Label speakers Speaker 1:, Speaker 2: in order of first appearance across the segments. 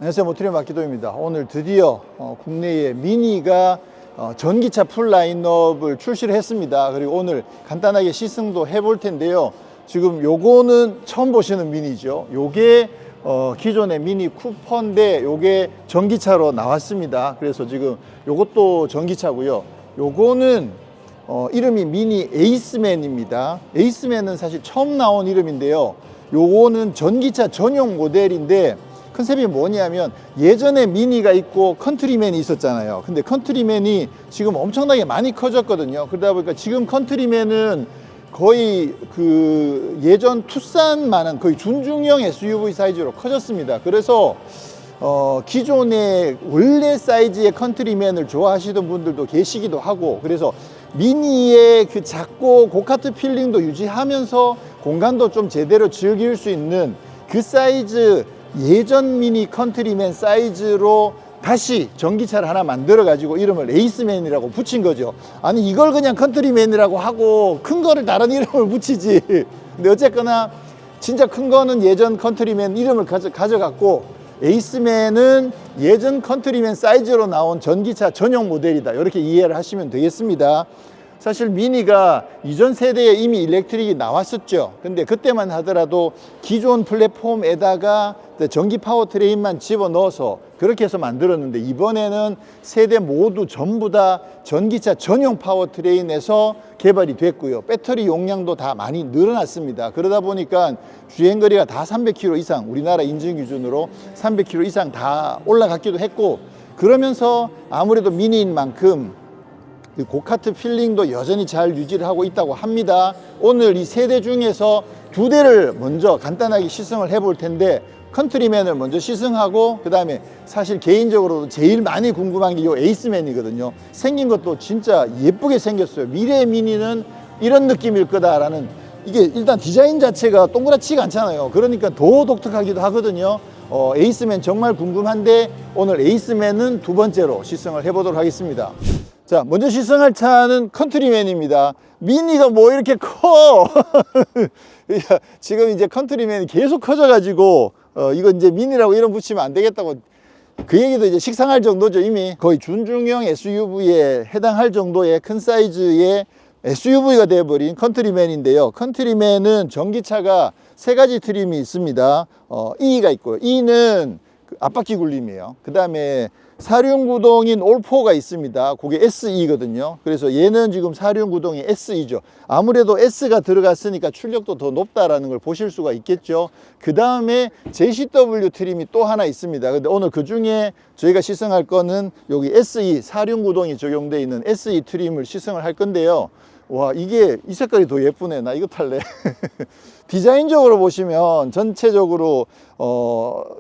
Speaker 1: 안녕하세요, 모트리온 박기도입니다. 오늘 드디어 국내에 미니가 전기차 풀 라인업을 출시를 했습니다. 그리고 오늘 간단하게 시승도 해볼 텐데요. 지금 요거는 처음 보시는 미니죠. 요게 기존의 미니 쿠퍼인데 요게 전기차로 나왔습니다. 그래서 지금 요것도 전기차고요. 요거는 이름이 미니 에이스맨입니다. 에이스맨은 사실 처음 나온 이름인데요. 요거는 전기차 전용 모델인데 컨셉이 뭐냐면 예전에 미니가 있고 컨트리맨이 있었잖아요. 근데 컨트리맨이 지금 엄청나게 많이 커졌거든요. 그러다 보니까 지금 컨트리맨은 거의 그 예전 투싼만한 거의 준중형 SUV 사이즈로 커졌습니다. 그래서 기존의 원래 사이즈의 컨트리맨을 좋아하시던 분들도 계시기도 하고, 그래서 미니의 그 작고 고카트 필링도 유지하면서 공간도 좀 제대로 즐길 수 있는 그 사이즈, 예전 미니 컨트리맨 사이즈로 다시 전기차를 하나 만들어 가지고 이름을 에이스맨이라고 붙인 거죠. 아니 이걸 그냥 컨트리맨이라고 하고 큰 거를 다른 이름을 붙이지. 근데 어쨌거나 진짜 큰 거는 예전 컨트리맨 이름을 가져갔고, 에이스맨은 예전 컨트리맨 사이즈로 나온 전기차 전용 모델이다, 이렇게 이해를 하시면 되겠습니다. 사실 미니가 이전 세대에 이미 일렉트릭이 나왔었죠. 근데 그때만 하더라도 기존 플랫폼에다가 전기 파워트레인만 집어넣어서 그렇게 해서 만들었는데, 이번에는 세대 모두 전부 다 전기차 전용 파워트레인에서 개발이 됐고요. 배터리 용량도 다 많이 늘어났습니다. 그러다 보니까 주행거리가 다 300km 이상, 우리나라 인증 기준으로 300km 이상 다 올라갔기도 했고, 그러면서 아무래도 미니인 만큼 고카트 필링도 여전히 잘 유지를 하고 있다고 합니다. 오늘 이 세 대 중에서 두 대를 먼저 간단하게 시승을 해볼 텐데, 컨트리맨을 먼저 시승하고, 그 다음에 사실 개인적으로도 제일 많이 궁금한 게 이 에이스맨이거든요. 생긴 것도 진짜 예쁘게 생겼어요. 미래의 미니는 이런 느낌일 거다라는, 이게 일단 디자인 자체가 동그랗지가 않잖아요. 그러니까 더 독특하기도 하거든요. 에이스맨 정말 궁금한데 오늘 에이스맨은 두 번째로 시승을 해보도록 하겠습니다. 자, 먼저 시승할 차는 컨트리맨입니다. 미니가 뭐 이렇게 커. 지금 이제 컨트리맨이 계속 커져가지고 이거 이제 미니라고 이름 붙이면 안 되겠다고, 그 얘기도 이제 식상할 정도죠. 이미 거의 준중형 SUV에 해당할 정도의 큰 사이즈의 SUV가 되어버린 컨트리맨인데요. 컨트리맨은 전기차가 세 가지 트림이 있습니다. E가 있고요. E는 앞바퀴 굴림이에요. 그 다음에 사륜구동인 올4가 있습니다. 그게 SE거든요. 그래서 얘는 지금 사륜구동이 SE죠. 아무래도 S가 들어갔으니까 출력도 더 높다라는 걸 보실 수가 있겠죠. 그 다음에 JCW 트림이 또 하나 있습니다. 근데 오늘 그 중에 저희가 시승할 거는 여기 SE, 사륜구동이 적용되어 있는 SE 트림을 시승을 할 건데요. 와, 이게 이 색깔이 더 예쁘네. 나 이거 탈래. 디자인적으로 보시면 전체적으로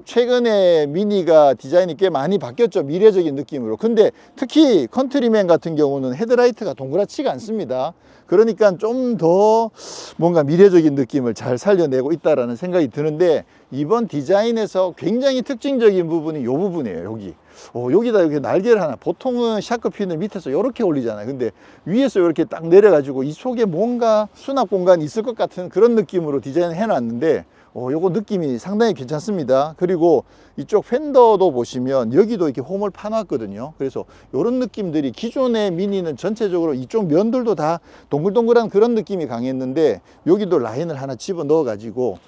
Speaker 1: 최근에 미니가 디자인이 꽤 많이 바뀌었죠. 미래적인 느낌으로. 근데 특히 컨트리맨 같은 경우는 헤드라이트가 동그랗지가 않습니다. 그러니까 좀 더 뭔가 미래적인 느낌을 잘 살려내고 있다라는 생각이 드는데, 이번 디자인에서 굉장히 특징적인 부분이 이 부분이에요. 여기. 여기다 이렇게 날개를 하나, 보통은 샤크핀을 밑에서 이렇게 올리잖아요. 근데 위에서 이렇게 딱 내려가지고 이 속에 뭔가 수납 공간이 있을 것 같은 그런 느낌으로 디자인을 해놨는데, 요거 느낌이 상당히 괜찮습니다. 그리고 이쪽 팬더도 보시면 여기도 이렇게 홈을 파놨거든요. 그래서 이런 느낌들이, 기존의 미니는 전체적으로 이쪽 면들도 다 동글동글한 그런 느낌이 강했는데, 여기도 라인을 하나 집어 넣어 가지고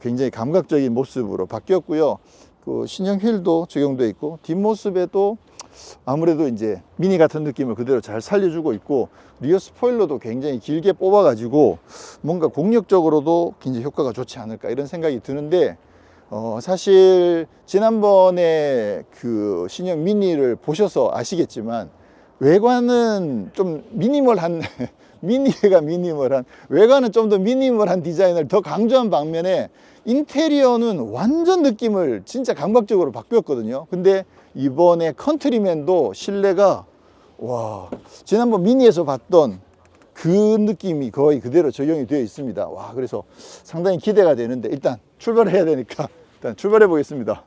Speaker 1: 굉장히 감각적인 모습으로 바뀌었고요. 그 신형 휠도 적용되어 있고, 뒷모습에도 아무래도 이제 미니 같은 느낌을 그대로 잘 살려주고 있고, 리어 스포일러도 굉장히 길게 뽑아 가지고 뭔가 공력적으로도 굉장히 효과가 좋지 않을까 이런 생각이 드는데, 사실 지난번에 그 신형 미니를 보셔서 아시겠지만 외관은 좀 미니멀한 미니멀한, 외관은 좀 더 미니멀한 디자인을 더 강조한 반면에 인테리어는 완전 느낌을 진짜 감각적으로 바뀌었거든요. 근데 이번에 컨트리맨도 실내가, 와, 지난번 미니에서 봤던 그 느낌이 거의 그대로 적용이 되어 있습니다. 와, 그래서 상당히 기대가 되는데 일단 출발해야 되니까 일단 출발해 보겠습니다.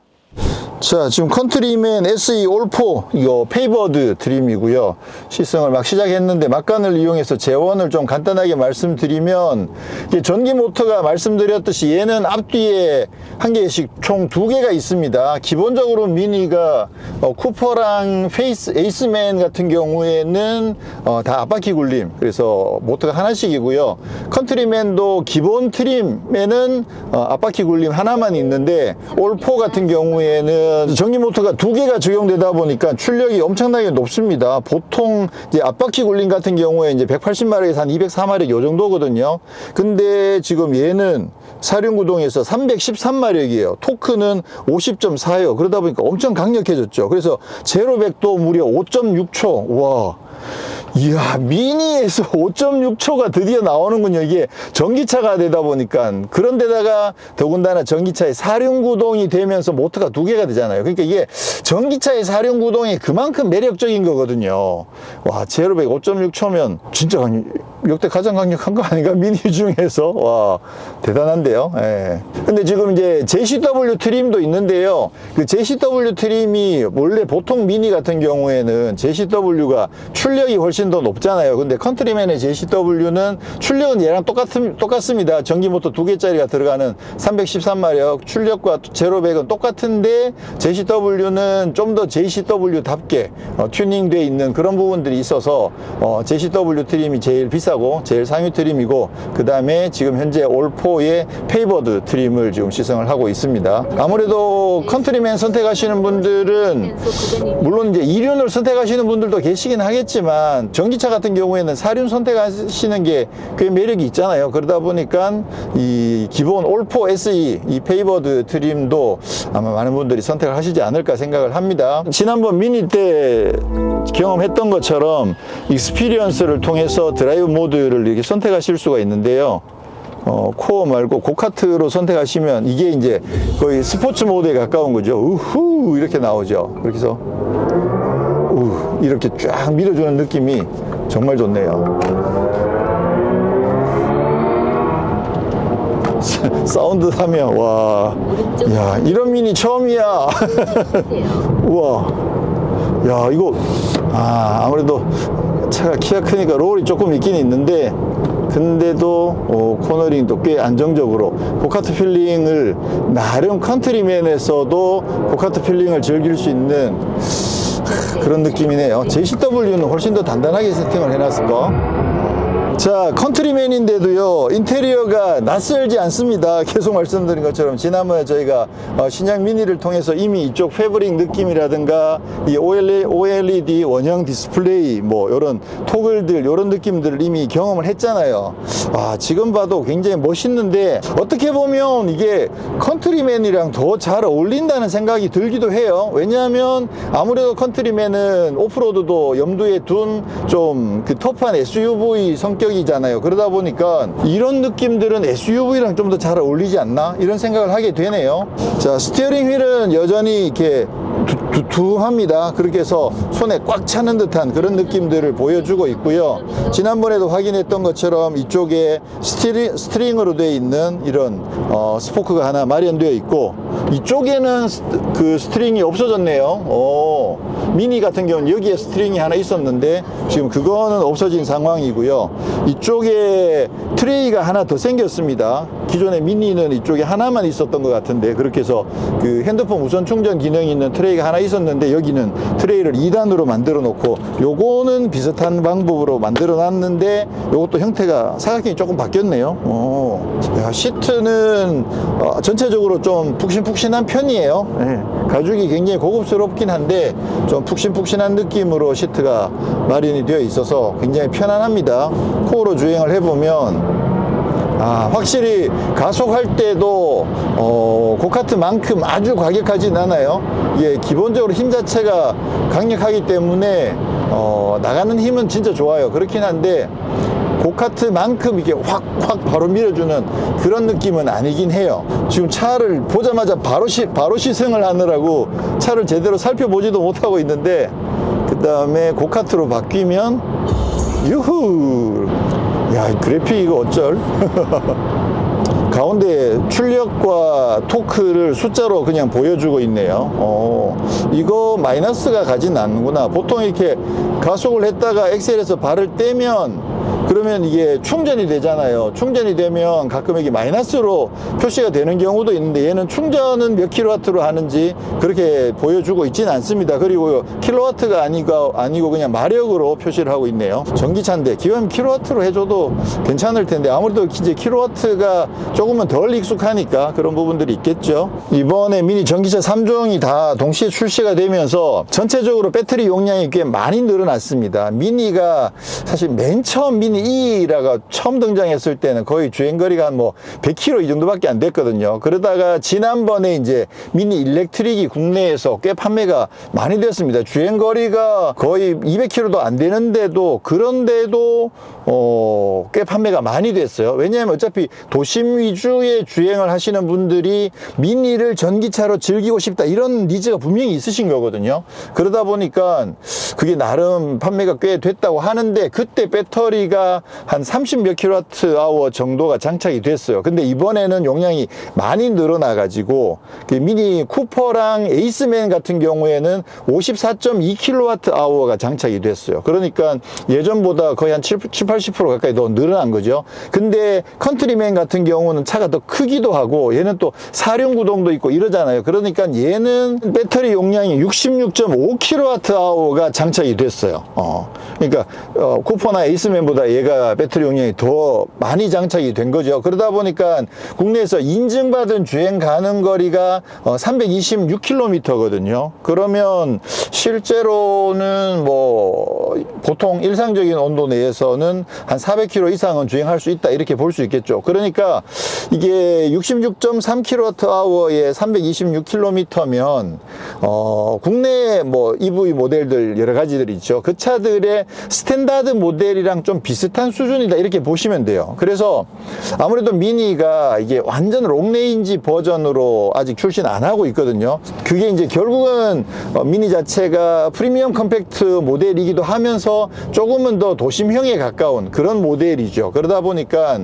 Speaker 1: 자, 지금 컨트리맨 SE 올4 이거 페이버드 트림이고요. 시승을 막 시작했는데 막간을 이용해서 재원을 좀 간단하게 말씀드리면, 이게 전기 모터가 말씀드렸듯이 얘는 앞뒤에 한 개씩 총 2개가 있습니다. 기본적으로 미니가 쿠퍼랑 에이스맨 같은 경우에는 다 앞바퀴 굴림, 그래서 모터가 하나씩이고요. 컨트리맨도 기본 트림에는 앞바퀴 굴림 하나만 있는데, 올4 같은 경우에는 전기 모터가 2개가 적용되다 보니까 출력이 엄청나게 높습니다. 보통 이제 앞바퀴 굴림 같은 경우에 이제 180마력에서 한 204마력 요 정도거든요. 근데 지금 얘는 사륜구동에서 313마력이에요. 토크는 50.4요. 그러다 보니까 엄청 강력해졌죠. 그래서 제로 100도 무려 5.6초. 와. 이야, 미니에서 5.6초가 드디어 나오는군요. 이게 전기차가 되다 보니까. 그런데다가 더군다나 전기차의 사륜구동이 되면서 모터가 2개가 되잖아요. 그러니까 이게 전기차의 사륜구동이 그만큼 매력적인 거거든요. 와, 제로백 5.6초면 진짜 역대 가장 강력한 거 아닌가? 미니 중에서. 와, 대단한데요. 예. 근데 지금 이제 JCW 트림도 있는데요. 그 JCW 트림이 원래 보통 미니 같은 경우에는 JCW가 출력이 훨씬 더 높잖아요. 근데 컨트리맨의 JCW는 출력은 얘랑 똑같습니다. 전기 모터 2개짜리가 들어가는 313마력, 출력과 제로백은 똑같은데 JCW는 좀 더 JCW답게 튜닝되어 있는 그런 부분들이 있어서 JCW 트림이 제일 비싸고 제일 상위 트림이고, 그 다음에 지금 현재 올4의 페이버드 트림을 지금 시승을 하고 있습니다. 아무래도 컨트리맨 선택하시는 분들은 물론 이제 2륜을 선택하시는 분들도 계시긴 하겠지만, 전기차 같은 경우에는 4륜 선택하시는 게 꽤 매력이 있잖아요. 그러다 보니까 이 기본 올4 SE 이 페이버드 트림도 아마 많은 분들이 선택을 하시지 않을까 생각을 합니다. 지난번 미니 때 경험했던 것처럼 익스피리언스를 통해서 드라이브 모드를 이렇게 선택하실 수가 있는데요. 코어 말고 고카트로 선택하시면 이게 이제 거의 스포츠 모드에 가까운 거죠. 우후 이렇게 나오죠. 그렇게 해서 이렇게 쫙 밀어주는 느낌이 정말 좋네요. 사운드 하면 와, 야, 이런 미니 처음이야. 우와, 야, 이거 아무래도 차가 키가 크니까 롤이 조금 있긴 있는데, 근데도 코너링도 꽤 안정적으로 고카트 필링을 나름 컨트리맨에서도 고카트 필링을 즐길 수 있는 그런 느낌이네요. JCW는 훨씬 더 단단하게 세팅을 해놨을까? 자, 컨트리맨인데도요, 인테리어가 낯설지 않습니다. 계속 말씀드린 것처럼 지난번에 저희가 신형 미니를 통해서 이미 이쪽 패브릭 느낌이라든가 이 OLED 원형 디스플레이 뭐 이런 토글들 이런 느낌들을 이미 경험을 했잖아요. 지금 봐도 굉장히 멋있는데, 어떻게 보면 이게 컨트리맨이랑 더 잘 어울린다는 생각이 들기도 해요. 왜냐하면 아무래도 컨트리맨은 오프로드도 염두에 둔 좀 그 터프한 SUV 성격이잖아요. 그러다 보니까 이런 느낌들은 SUV랑 좀 더 잘 어울리지 않나? 이런 생각을 하게 되네요. 자, 스티어링 휠은 여전히 이렇게 두툼합니다. 그렇게 해서 손에 꽉 차는 듯한 그런 느낌들을 보여주고 있고요. 지난번에도 확인했던 것처럼 이쪽에 스트링으로 되어 있는 이런 스포크가 하나 마련되어 있고, 이쪽에는 그 스트링이 없어졌네요. 미니 같은 경우는 여기에 스트링이 하나 있었는데 지금 그거는 없어진 상황이고요. 이쪽에 트레이가 하나 더 생겼습니다. 기존의 미니는 이쪽에 하나만 있었던 것 같은데, 그렇게 해서 그 핸드폰 무선 충전 기능이 있는 트레이가 하나 있었는데 여기는 트레이를 2단으로 만들어 놓고, 요거는 비슷한 방법으로 만들어 놨는데 요것도 형태가 사각형이 조금 바뀌었네요. 야, 시트는 전체적으로 좀 푹신푹신한 편이에요. 네. 가죽이 굉장히 고급스럽긴 한데 좀 푹신푹신한 느낌으로 시트가 마련이 되어 있어서 굉장히 편안합니다. 코어로 주행을 해보면 확실히 가속할 때도 고카트만큼 아주 과격하진 않아요. 이게 기본적으로 힘 자체가 강력하기 때문에 나가는 힘은 진짜 좋아요. 그렇긴 한데 고카트만큼 이게 확 바로 밀어주는 그런 느낌은 아니긴 해요. 지금 차를 보자마자 바로 시승을 하느라고 차를 제대로 살펴보지도 못하고 있는데, 그 다음에 고카트로 바뀌면 유후, 야, 그래픽 이거 어쩔? 가운데 출력과 토크를 숫자로 그냥 보여주고 있네요. 이거 마이너스가 가진 않는구나. 보통 이렇게 가속을 했다가 엑셀에서 발을 떼면 그러면 이게 충전이 되잖아요. 충전이 되면 가끔 이게 마이너스로 표시가 되는 경우도 있는데 얘는 충전은 몇 킬로와트로 하는지 그렇게 보여주고 있지는 않습니다. 그리고 킬로와트가 아니고 그냥 마력으로 표시를 하고 있네요. 전기차인데 기왕 킬로와트로 해줘도 괜찮을 텐데 아무래도 이제 킬로와트가 조금은 덜 익숙하니까 그런 부분들이 있겠죠. 이번에 미니 전기차 3종이 다 동시에 출시가 되면서 전체적으로 배터리 용량이 꽤 많이 늘어났습니다. 미니가 사실 맨 처음 미니 E라가 처음 등장했을 때는 거의 주행거리가 한 뭐 100km 이 정도밖에 안 됐거든요. 그러다가 지난번에 이제 미니 일렉트릭이 국내에서 꽤 판매가 많이 됐습니다. 주행거리가 거의 200km도 안 되는데도 그런데도 꽤 판매가 많이 됐어요. 왜냐하면 어차피 도심 위주의 주행을 하시는 분들이 미니를 전기차로 즐기고 싶다 이런 니즈가 분명히 있으신 거거든요. 그러다 보니까 그게 나름 판매가 꽤 됐다고 하는데 그때 배터리가 한 30몇 킬로와트 아워 정도가 장착이 됐어요. 근데 이번에는 용량이 많이 늘어나 가지고 그 미니 쿠퍼랑 에이스맨 같은 경우에는 54.2 킬로와트 아워가 장착이 됐어요. 그러니까 예전보다 거의 한 80% 가까이 더 늘어난 거죠. 근데 컨트리맨 같은 경우는 차가 더 크기도 하고 얘는 또 사륜구동도 있고 이러잖아요. 그러니까 얘는 배터리 용량이 66.5 킬로와트 아워가 장착이 됐어요. 그러니까 쿠퍼나 에이스맨보다 얘가 배터리 용량이 더 많이 장착이 된 거죠. 그러다 보니까 국내에서 인증받은 주행 가능 거리가 326km거든요. 그러면 실제로는 뭐 보통 일상적인 온도 내에서는 한 400km 이상은 주행할 수 있다 이렇게 볼 수 있겠죠. 그러니까 이게 66.3kWh에 326km면 국내 뭐 EV 모델들 여러 가지들이 있죠. 그 차들의 스탠다드 모델이랑 좀 비슷한 수준이다 이렇게 보시면 돼요. 그래서 아무래도 미니가 이게 완전 롱레인지 버전으로 아직 출시는 안 하고 있거든요. 그게 이제 결국은 미니 자체가 프리미엄 컴팩트 모델이기도 하면서 조금은 더 도심형에 가까운 그런 모델이죠. 그러다 보니까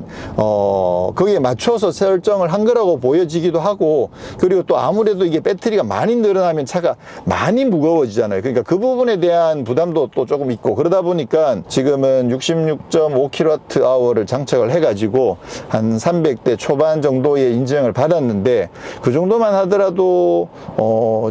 Speaker 1: 거기에 맞춰서 설정을 한 거라고 보여지기도 하고 그리고 또 아무래도 이게 배터리가 많이 늘어나면 차가 많이 무거워지잖아요. 그러니까 그 부분에 대한 부담도 또 조금 있고 그러다 보니까 지금은 66.5kWh를 장착을 해가지고 한 300대 초반 정도의 인증을 받았는데 그 정도만 하더라도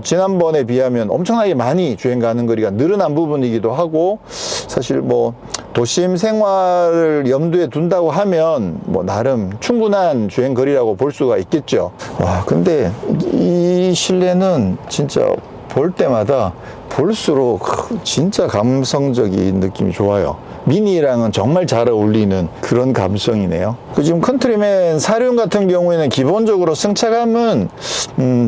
Speaker 1: 지난번에 비하면 엄청나게 많이 주행 가는 거리가 늘어난 부분이기도 하고 사실 뭐 도심 생활을 염두에 둔다고 하면 뭐 나름 충분한 주행 거리라고 볼 수가 있겠죠. 와, 근데 이 실내는 진짜 볼 때마다 볼수록 진짜 감성적인 느낌이 좋아요. 미니랑은 정말 잘 어울리는 그런 감성이네요. 지금 컨트리맨 사륜 같은 경우에는 기본적으로 승차감은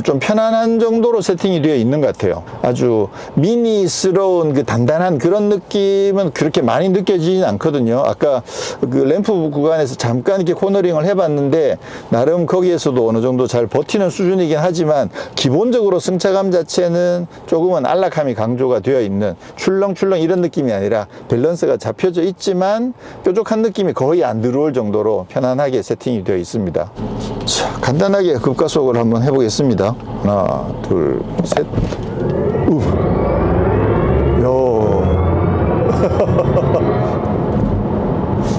Speaker 1: 좀 편안한 정도로 세팅이 되어 있는 것 같아요. 아주 미니스러운 그 단단한 그런 느낌은 그렇게 많이 느껴지진 않거든요. 아까 그 램프 구간에서 잠깐 이렇게 코너링을 해봤는데 나름 거기에서도 어느 정도 잘 버티는 수준이긴 하지만 기본적으로 승차감 자체는 조금은 안락함이 강조가 되어 있는 출렁출렁 이런 느낌이 아니라 밸런스가 잡혀져 있지만 뾰족한 느낌이 거의 안 들어올 정도로 편안하게 세팅이 되어 있습니다. 자, 간단하게 급가속을 한번 해보겠습니다. 하나, 둘, 셋.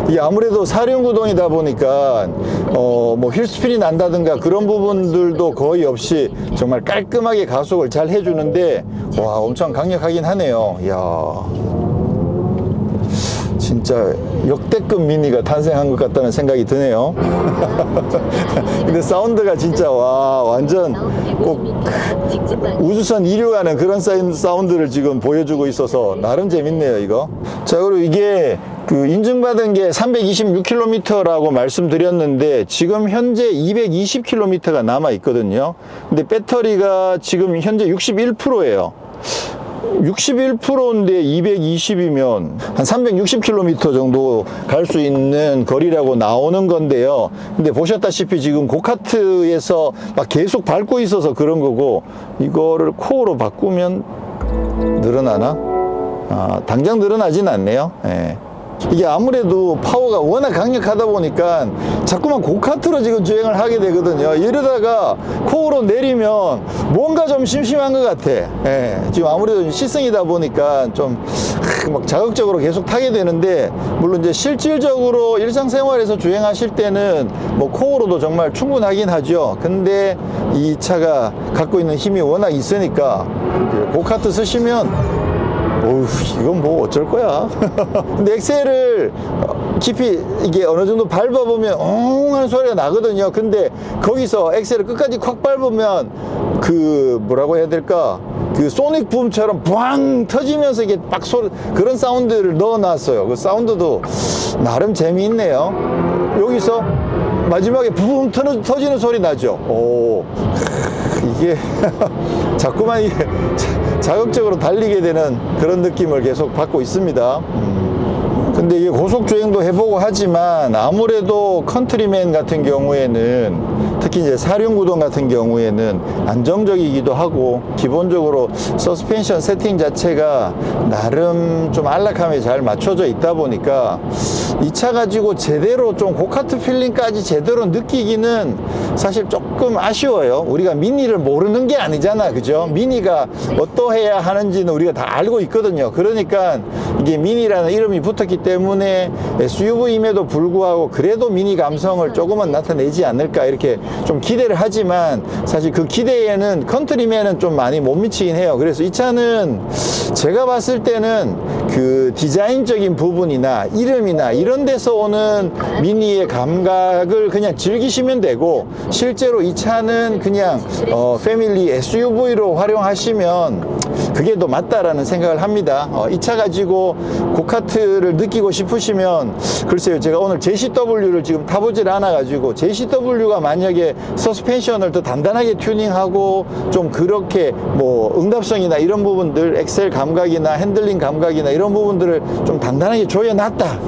Speaker 1: 이게 아무래도 사륜구동이다 보니까 뭐 휠스핀이 난다든가 그런 부분들도 거의 없이 정말 깔끔하게 가속을 잘 해주는데 와, 엄청 강력하긴 하네요. 이야. 진짜 역대급 미니가 탄생한 것 같다는 생각이 드네요. 근데 사운드가 진짜 와, 완전 꼭 우주선 이륙하는 그런 사운드를 지금 보여주고 있어서 나름 재밌네요, 이거. 자, 그리고 이게 그 인증받은 게 326km라고 말씀드렸는데 지금 현재 220km가 남아 있거든요. 근데 배터리가 지금 현재 61%예요. 61%인데 220이면 한 360km 정도 갈 수 있는 거리라고 나오는 건데요. 근데 보셨다시피 지금 고카트에서 막 계속 밟고 있어서 그런 거고 이거를 코어로 바꾸면 늘어나나? 당장 늘어나진 않네요. 예. 이게 아무래도 파워가 워낙 강력하다 보니까 자꾸만 고카트로 지금 주행을 하게 되거든요. 이러다가 코어로 내리면 뭔가 좀 심심한 것 같아. 예, 지금 아무래도 시승이다 보니까 좀 막 자극적으로 계속 타게 되는데, 물론 이제 실질적으로 일상생활에서 주행하실 때는 뭐 코어로도 정말 충분하긴 하죠. 근데 이 차가 갖고 있는 힘이 워낙 있으니까 고카트 쓰시면 어휴, 이건 뭐 어쩔 거야. 근데 엑셀을 깊이 이게 어느 정도 밟아보면 엉 하는 소리가 나거든요. 근데 거기서 엑셀을 끝까지 콱 밟으면 그 뭐라고 해야 될까, 그 소닉 붐처럼 부앙 터지면서 이게 막 소리, 그런 사운드를 넣어놨어요. 그 사운드도 나름 재미있네요. 여기서 마지막에 붐 터지는 소리 나죠. 오, 이게 자꾸만 이게 자극적으로 달리게 되는 그런 느낌을 계속 받고 있습니다. 근데 이게 고속주행도 해보고 하지만 아무래도 컨트리맨 같은 경우에는, 특히 이제 사륜구동 같은 경우에는 안정적이기도 하고, 기본적으로 서스펜션 세팅 자체가 나름 좀 안락함에 잘 맞춰져 있다 보니까 이 차 가지고 제대로 좀 고카트 필링까지 제대로 느끼기는 사실 조금 아쉬워요. 우리가 미니를 모르는 게 아니잖아, 그죠? 미니가 어떠해야 하는지는 우리가 다 알고 있거든요. 그러니까 이게 미니라는 이름이 붙었기 때문에 SUV임에도 불구하고 그래도 미니 감성을 조금은 나타내지 않을까 이렇게 좀 기대를 하지만, 사실 그 기대에는 컨트리맨은 좀 많이 못 미치긴 해요. 그래서 이 차는 제가 봤을 때는 그 디자인적인 부분이나 이름이나 이런 데서 오는 미니의 감각을 그냥 즐기시면 되고, 실제로 이 차는 그냥 패밀리 SUV로 활용하시면 그게 더 맞다라는 생각을 합니다. 이 차 가지고 고카트를 느끼고 싶으시면, 글쎄요, 제가 오늘 JCW를 지금 타보질 않아 가지고 JCW가 만약에 서스펜션을 더 단단하게 튜닝하고 좀 그렇게 뭐 응답성이나 이런 부분들, 엑셀 감각이나 핸들링 감각이나 이런 부분들을 좀 단단하게 조여놨다,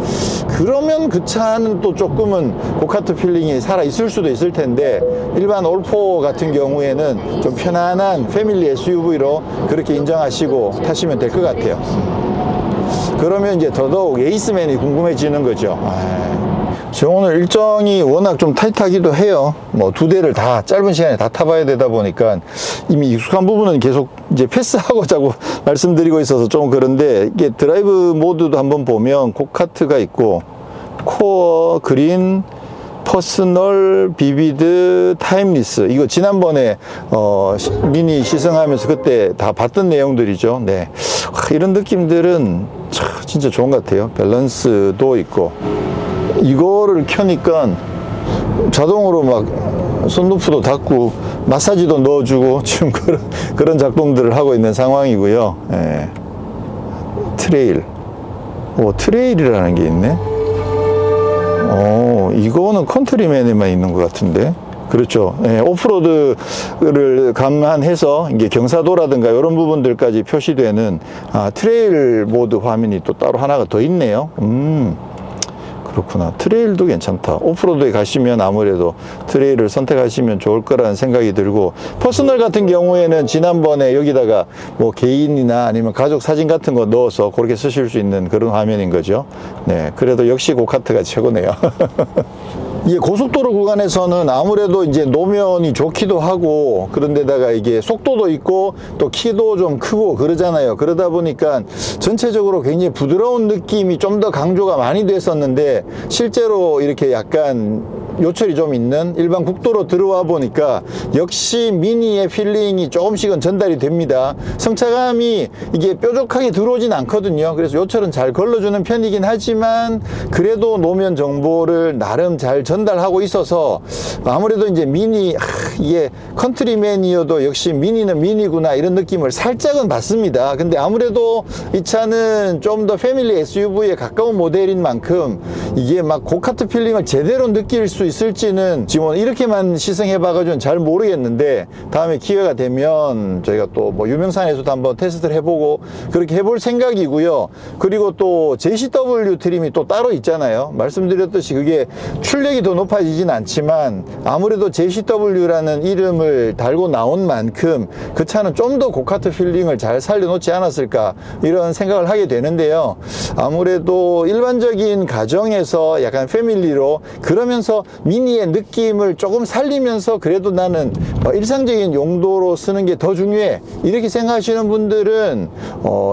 Speaker 1: 그러면 그 차는 또 조금은 고카트 필링이 살아 있을 수도 있을 텐데, 일반 올포 같은 경우에는 좀 편안한 패밀리 SUV로 그렇게 인정하시고 타시면 될 것 같아요. 그러면 이제 더더욱 에이스맨이 궁금해지는 거죠. 저 오늘 일정이 워낙 좀 타이트하기도 해요. 뭐 두 대를 다 짧은 시간에 다 타봐야 되다 보니까 이미 익숙한 부분은 계속 이제 패스하고 자꾸 말씀드리고 있어서 좀 그런데, 이게 드라이브 모드도 한번 보면 고카트가 있고, 코어, 그린, 퍼스널, 비비드, 타임리스, 이거 지난번에 미니 시승하면서 그때 다 봤던 내용들이죠. 네, 이런 느낌들은 진짜 좋은 것 같아요. 밸런스도 있고, 이거를 켜니까 자동으로 막 선루프도 닫고 마사지도 넣어주고 지금 그런 작동들을 하고 있는 상황이고요. 예. 트레일, 트레일이라는 게 있네. 이거는 컨트리맨에만 있는 것 같은데. 그렇죠. 예, 오프로드를 감안해서 이게 경사도라든가 이런 부분들까지 표시되는 트레일 모드 화면이 또 따로 하나가 더 있네요. 그렇구나. 트레일도 괜찮다. 오프로드에 가시면 아무래도 트레일을 선택하시면 좋을 거라는 생각이 들고, 퍼스널 같은 경우에는 지난번에 여기다가 뭐 개인이나 아니면 가족 사진 같은 거 넣어서 그렇게 쓰실 수 있는 그런 화면인 거죠. 네, 그래도 역시 고카트가 최고네요. 이게 고속도로 구간에서는 아무래도 이제 노면이 좋기도 하고, 그런데다가 이게 속도도 있고 또 키도 좀 크고 그러잖아요. 그러다 보니까 전체적으로 굉장히 부드러운 느낌이 좀 더 강조가 많이 됐었는데, 실제로 이렇게 약간 요철이 좀 있는 일반 국도로 들어와 보니까 역시 미니의 필링이 조금씩은 전달이 됩니다. 성차감이 이게 뾰족하게 들어오진 않거든요. 그래서 요철은 잘 걸러주는 편이긴 하지만 그래도 노면 정보를 나름 잘 전달하고 있어서, 아무래도 이제 미니, 이게 컨트리맨이어도 역시 미니는 미니구나 이런 느낌을 살짝은 받습니다. 근데 아무래도 이 차는 좀 더 패밀리 SUV에 가까운 모델인 만큼 이게 막 고카트 필링을 제대로 느낄 수 수 있을지는 지금 이렇게만 시승해봐가지고는 잘 모르겠는데, 다음에 기회가 되면 저희가 또 뭐 유명산에서도 한번 테스트를 해보고 그렇게 해볼 생각이고요. 그리고 또 JCW 트림이 또 따로 있잖아요. 말씀드렸듯이 그게 출력이 더 높아지진 않지만 아무래도 JCW라는 이름을 달고 나온 만큼 그 차는 좀 더 고카트 필링을 잘 살려놓지 않았을까, 이런 생각을 하게 되는데요. 아무래도 일반적인 가정에서 약간 패밀리로, 그러면서 미니의 느낌을 조금 살리면서 그래도 나는 일상적인 용도로 쓰는 게 더 중요해, 이렇게 생각하시는 분들은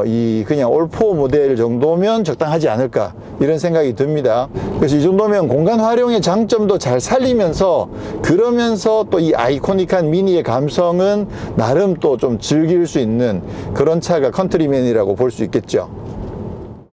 Speaker 1: 이 그냥 올4 모델 정도면 적당하지 않을까, 이런 생각이 듭니다. 그래서 이 정도면 공간 활용의 장점도 잘 살리면서, 그러면서 또 이 아이코닉한 미니의 감성은 나름 또 좀 즐길 수 있는 그런 차가 컨트리맨이라고 볼 수 있겠죠.